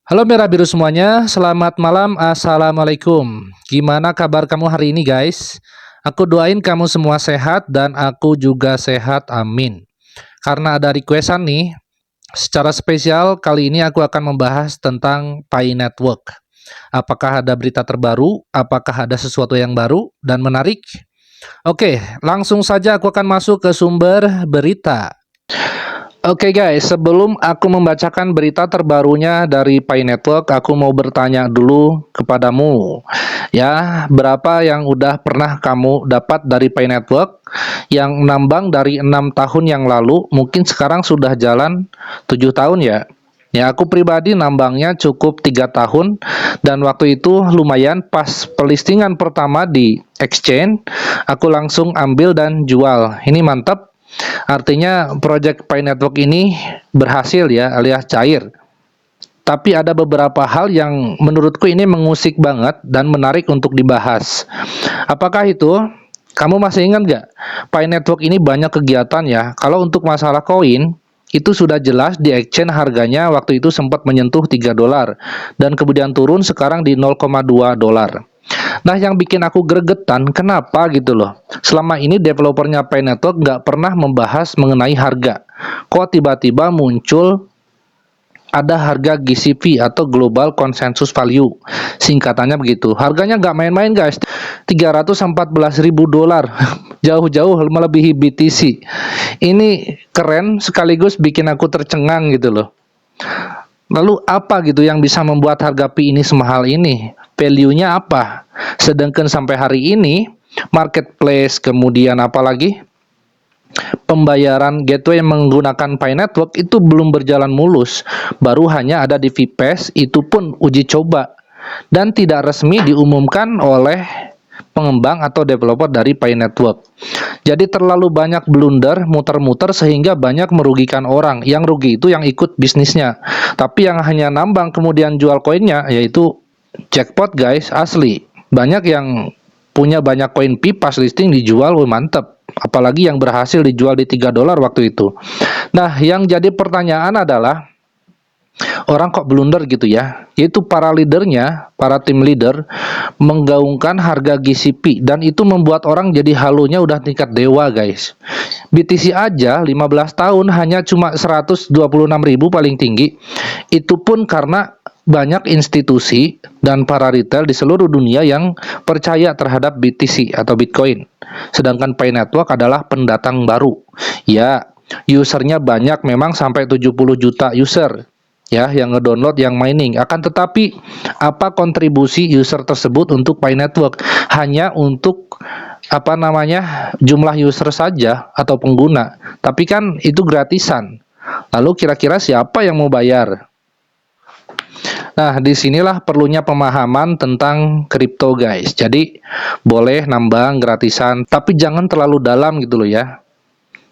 Halo Merah Biru semuanya, selamat malam, Assalamualaikum. Gimana kabar kamu hari ini guys? Aku doain kamu semua sehat dan aku juga sehat, amin. Karena ada requestan nih, secara spesial kali ini aku akan membahas tentang Pi Network. Apakah ada berita terbaru? Apakah ada sesuatu yang baru dan menarik? Oke, langsung saja aku akan masuk ke sumber berita. Oke guys, sebelum aku membacakan berita terbarunya dari Pi Network, aku mau bertanya dulu kepadamu. Ya, berapa yang udah pernah kamu dapat dari Pi Network yang nambang dari 6 tahun yang lalu, mungkin sekarang sudah jalan 7 tahun ya. Ya, aku pribadi nambangnya cukup 3 tahun dan waktu itu lumayan pas pelistingan pertama di exchange, aku langsung ambil dan jual. Ini mantap. Artinya project Pi Network ini berhasil ya alias cair. Tapi ada beberapa hal yang menurutku ini mengusik banget dan menarik untuk dibahas. Apakah itu? Kamu masih ingat nggak? Pi Network ini banyak kegiatan ya. Kalau untuk masalah koin, itu sudah jelas di exchange harganya waktu itu sempat menyentuh 3 dolar dan kemudian turun sekarang di 0,2 dolar. Nah, yang bikin aku gregetan, kenapa gitu loh. Selama ini developernya Pi Network nggak pernah membahas mengenai harga. Kok tiba-tiba muncul ada harga GCV atau Global Consensus Value. Singkatannya begitu. Harganya nggak main-main guys. 314.000 dolar. Jauh-jauh melebihi BTC. Ini keren sekaligus bikin aku tercengang gitu loh. Lalu apa gitu yang bisa membuat harga Pi ini semahal ini? Value-nya apa? Sedangkan sampai hari ini marketplace kemudian apalagi pembayaran gateway yang menggunakan Pi Network itu belum berjalan mulus. Baru hanya ada di VPAS, itu pun uji coba dan tidak resmi diumumkan oleh pengembang atau developer dari Pi Network. Jadi terlalu banyak blunder, muter-muter sehingga banyak merugikan orang. Yang rugi itu yang ikut bisnisnya. Tapi yang hanya nambang kemudian jual koinnya yaitu jackpot guys, asli. Banyak yang punya banyak koin Pi pas listing dijual, mantep. Apalagi yang berhasil dijual di 3 dolar waktu itu. Nah, yang jadi pertanyaan adalah orang kok blunder gitu ya, yaitu para leadernya, para tim leader menggaungkan harga GCP dan itu membuat orang jadi halunya udah tingkat dewa guys. BTC aja 15 tahun hanya cuma 126.000 paling tinggi, itu pun karena banyak institusi dan para retail di seluruh dunia yang percaya terhadap BTC atau Bitcoin. Sedangkan Pi Network adalah pendatang baru. Ya, usernya banyak memang sampai 70 juta user ya yang ngedownload yang mining. Akan tetapi apa kontribusi user tersebut untuk Pi Network? Hanya untuk jumlah user saja atau pengguna. Tapi kan itu gratisan. Lalu kira-kira siapa yang mau bayar? Nah, disinilah perlunya pemahaman tentang kripto guys. Jadi boleh nambang gratisan, tapi jangan terlalu dalam gitu loh ya.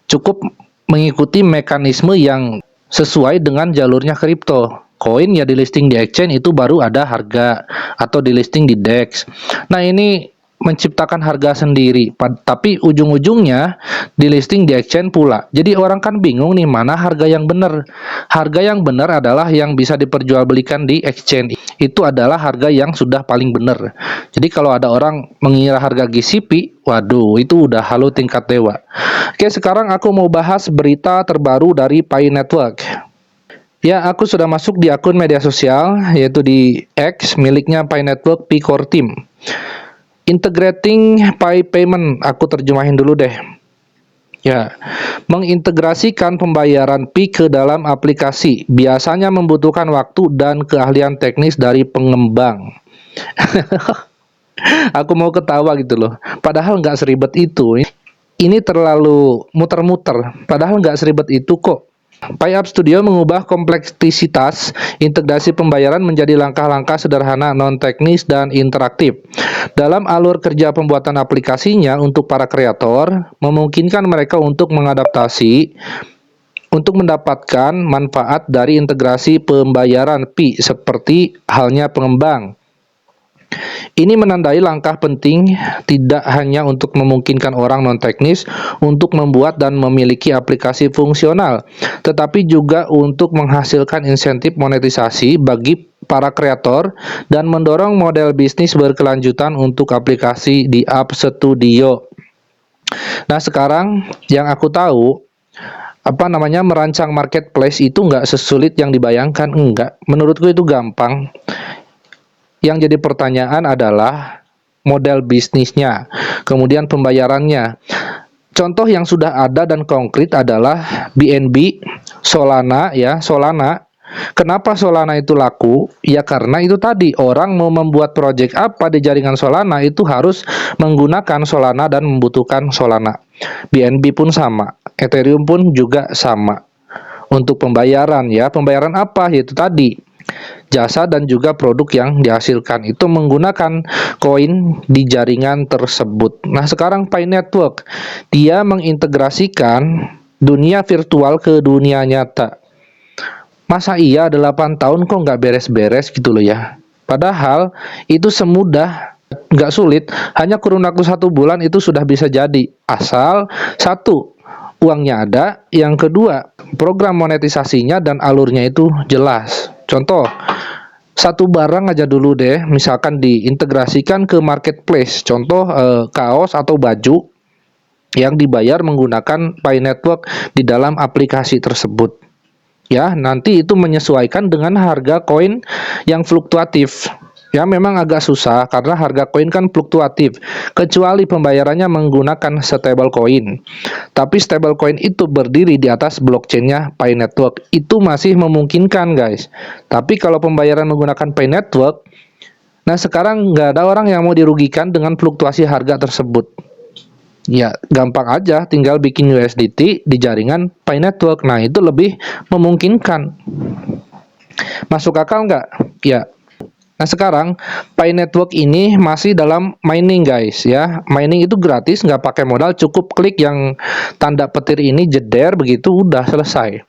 Cukup mengikuti mekanisme yang sesuai dengan jalurnya kripto. Koin ya di listing di exchange itu baru ada harga atau di listing di DEX. Nah, ini menciptakan harga sendiri, tapi ujung-ujungnya di listing di exchange pula. Jadi orang kan bingung nih mana harga yang benar. Harga yang benar adalah yang bisa diperjualbelikan di exchange. Itu adalah harga yang sudah paling benar. Jadi kalau ada orang mengira harga GCP, waduh itu udah halu tingkat dewa. Oke, sekarang aku mau bahas berita terbaru dari Pi Network. Ya, aku sudah masuk di akun media sosial, yaitu di X, miliknya Pi Network Pi Core Team. Integrating Pi Payment, aku terjemahin dulu deh. Ya, mengintegrasikan pembayaran Pi ke dalam aplikasi biasanya membutuhkan waktu dan keahlian teknis dari pengembang. Aku mau ketawa gitu loh. Padahal nggak seribet itu. Ini terlalu muter-muter. Padahal nggak seribet itu kok. PiUp Studio mengubah kompleksitas integrasi pembayaran menjadi langkah-langkah sederhana, non-teknis, dan interaktif. Dalam alur kerja pembuatan aplikasinya untuk para kreator, memungkinkan mereka untuk mengadaptasi untuk mendapatkan manfaat dari integrasi pembayaran Pi seperti halnya pengembang. Ini menandai langkah penting tidak hanya untuk memungkinkan orang non-teknis untuk membuat dan memiliki aplikasi fungsional, tetapi juga untuk menghasilkan insentif monetisasi bagi para kreator dan mendorong model bisnis berkelanjutan untuk aplikasi di App Studio. Nah, sekarang yang aku tahu, merancang marketplace itu nggak sesulit yang dibayangkan, enggak. Menurutku itu gampang. Yang jadi pertanyaan adalah model bisnisnya, kemudian pembayarannya. Contoh yang sudah ada dan konkret adalah BNB, Solana ya, Solana. Kenapa Solana itu laku? Ya karena itu tadi, orang mau membuat project apa di jaringan Solana itu harus menggunakan Solana dan membutuhkan Solana. BNB pun sama, Ethereum pun juga sama. Untuk pembayaran ya, pembayaran apa? Yaitu tadi, jasa dan juga produk yang dihasilkan itu menggunakan koin di jaringan tersebut. Nah, sekarang Pi Network, dia mengintegrasikan dunia virtual ke dunia nyata. Masa iya 8 tahun kok nggak beres-beres gitu loh ya. Padahal itu semudah, nggak sulit, hanya kurun waktu 1 bulan itu sudah bisa jadi. Asal satu, uangnya ada, yang kedua, program monetisasinya dan alurnya itu jelas. Contoh, satu barang aja dulu deh, misalkan diintegrasikan ke marketplace, contoh kaos atau baju yang dibayar menggunakan Pi Network di dalam aplikasi tersebut. Ya, nanti itu menyesuaikan dengan harga koin yang fluktuatif. Ya, memang agak susah karena harga koin kan fluktuatif, kecuali pembayarannya menggunakan stable coin. Tapi stable coin itu berdiri di atas blockchain-nya Pi Network. Itu masih memungkinkan, guys. Tapi kalau pembayaran menggunakan Pi Network, nah sekarang nggak ada orang yang mau dirugikan dengan fluktuasi harga tersebut. Ya, gampang aja, tinggal bikin USDT di jaringan Pi Network. Nah, itu lebih memungkinkan. Masuk akal nggak? Ya. Nah, sekarang Pi Network ini masih dalam mining, guys ya. Mining itu gratis, nggak pakai modal, cukup klik yang tanda petir ini, jeder, begitu udah selesai.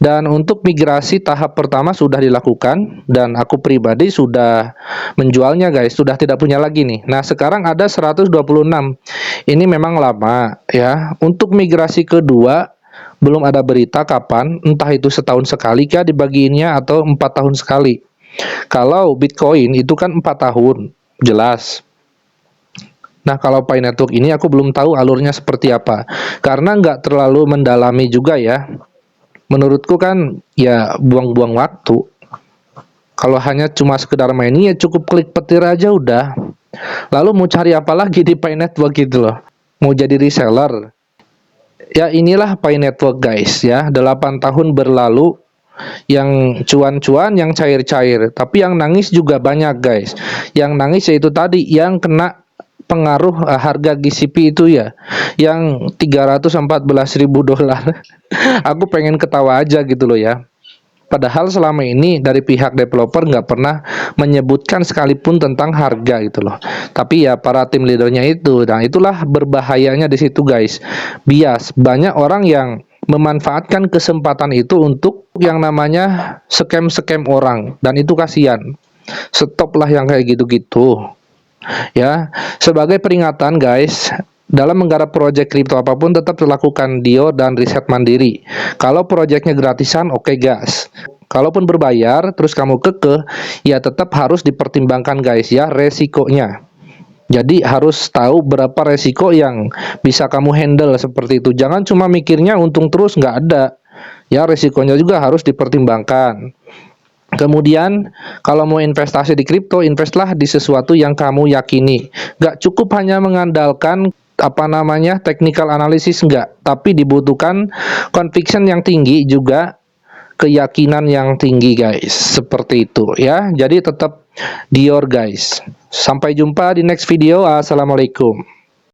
Dan untuk migrasi tahap pertama sudah dilakukan dan aku pribadi sudah menjualnya, guys, sudah tidak punya lagi nih. Nah, sekarang ada 126. Ini memang lama ya. Untuk migrasi kedua belum ada berita kapan, entah itu setahun sekali kah dibagiinnya atau 4 tahun sekali. Kalau Bitcoin itu kan 4 tahun, jelas. Nah, kalau Pi Network ini aku belum tahu alurnya seperti apa, karena nggak terlalu mendalami juga ya. Menurutku kan ya buang-buang waktu. Kalau hanya cuma sekedar mining ya cukup klik petir aja udah. Lalu mau cari apa lagi di Pi Network gitu loh. Mau jadi reseller. Ya inilah Pi Network, guys ya. 8 tahun berlalu, yang cuan-cuan, yang cair-cair. Tapi yang nangis juga banyak, guys. Yang nangis yaitu tadi yang kena pengaruh harga GCP itu ya, yang 314.000 dolar. Aku pengen ketawa aja gitu loh ya. Padahal selama ini dari pihak developer nggak pernah menyebutkan sekalipun tentang harga gitu loh. Tapi ya para tim leadernya itu, nah itulah berbahayanya di situ, guys. Bias, banyak orang yang memanfaatkan kesempatan itu untuk yang namanya scam-scam orang, dan itu kasihan. Stoplah yang kayak gitu-gitu. Ya, sebagai peringatan, guys, dalam menggarap proyek kripto apapun tetap lakukan DIO dan riset mandiri. Kalau proyeknya gratisan, oke, gas. Kalaupun berbayar, terus kamu kekeh, ya tetap harus dipertimbangkan, guys ya, resikonya. Jadi harus tahu berapa resiko yang bisa kamu handle seperti itu. Jangan cuma mikirnya untung terus, nggak ada. Ya, resikonya juga harus dipertimbangkan. Kemudian, kalau mau investasi di kripto, investlah di sesuatu yang kamu yakini. Gak cukup hanya mengandalkan technical analysis, enggak. Tapi dibutuhkan conviction yang tinggi juga, keyakinan yang tinggi, guys. Seperti itu ya. Jadi tetap dior, guys. Sampai jumpa di next video. Assalamualaikum.